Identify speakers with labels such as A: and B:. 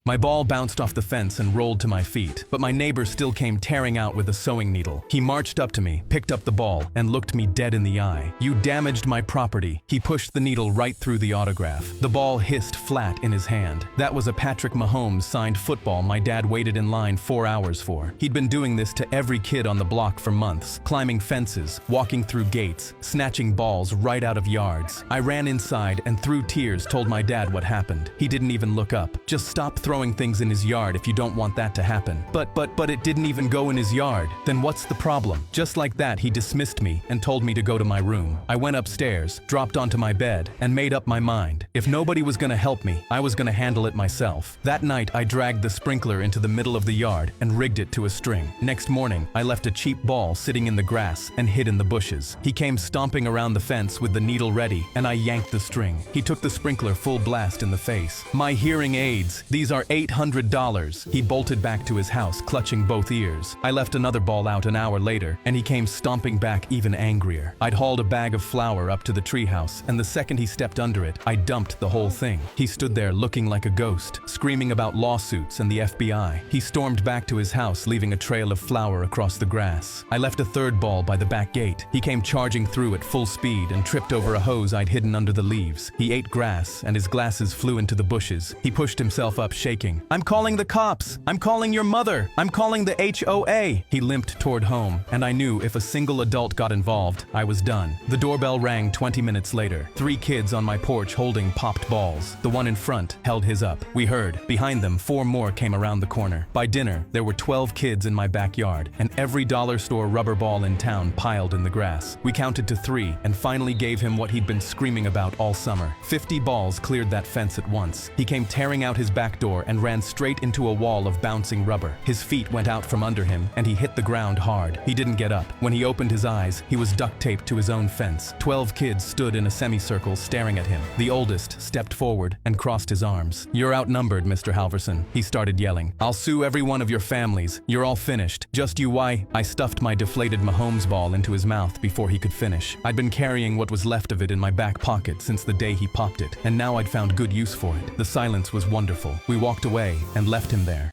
A: My ball bounced off the fence and rolled to my feet, but my neighbor still came tearing out with a sewing needle. He marched up to me, picked up the ball, and looked me dead in the eye. "You damaged my property." He pushed the needle right through the autograph. The ball hissed flat in his hand. That was a Patrick Mahomes signed football my dad waited in line 4 hours for. He'd been doing this to every kid on the block for months, climbing fences, walking through gates, snatching balls right out of yards. I ran inside and through tears told my dad what happened. He didn't even look up. "Just stop throwing things in his yard if you don't want that to happen." But it didn't even go in his yard. Then what's the problem? Just like that, he dismissed me and told me to go to my room. I went upstairs, dropped onto my bed, and made up my mind. If nobody was gonna help me, I was gonna handle it myself. That night, I dragged the sprinkler into the middle of the yard and rigged it to a string. Next morning, I left a cheap ball sitting in the grass and hid in the bushes. He came stomping around the fence with the needle ready, and I yanked the string. He took the sprinkler full blast in the face. "My hearing aids, these are $800. He bolted back to his house, clutching both ears. I left another ball out an hour later, and he came stomping back even angrier. I'd hauled a bag of flour up to the treehouse, and the second he stepped under it, I dumped the whole thing. He stood there looking like a ghost, screaming about lawsuits and the FBI. He stormed back to his house, leaving a trail of flour across the grass. I left a third ball by the back gate. He came charging through at full speed and tripped over a hose I'd hidden under the leaves. He ate grass, and his glasses flew into the bushes. He pushed himself up, shaking. "I'm calling the cops! I'm calling your mother! I'm calling the HOA!" He limped toward home, and I knew if a single adult got involved, I was done. The doorbell rang 20 minutes later. 3 kids on my porch holding popped balls. The one in front held his up. We heard. Behind them, 4 more came around the corner. By dinner, there were 12 kids in my backyard, and every dollar store rubber ball in town piled in the grass. We counted to 3, and finally gave him what he'd been screaming about all summer. 50 balls cleared that fence at once. He came tearing out his back door and ran straight into a wall of bouncing rubber. His feet went out from under him, and he hit the ground hard. He didn't get up. When he opened his eyes, he was duct taped to his own fence. 12 kids stood in a semicircle staring at him. The oldest stepped forward and crossed his arms. "You're outnumbered, Mr. Halverson," he started yelling. "I'll sue every one of your families. You're all finished. Just you." Why? I stuffed my deflated Mahomes ball into his mouth before he could finish. I'd been carrying what was left of it in my back pocket since the day he popped it, and now I'd found good use for it. The silence was wonderful. We walked away and left him there.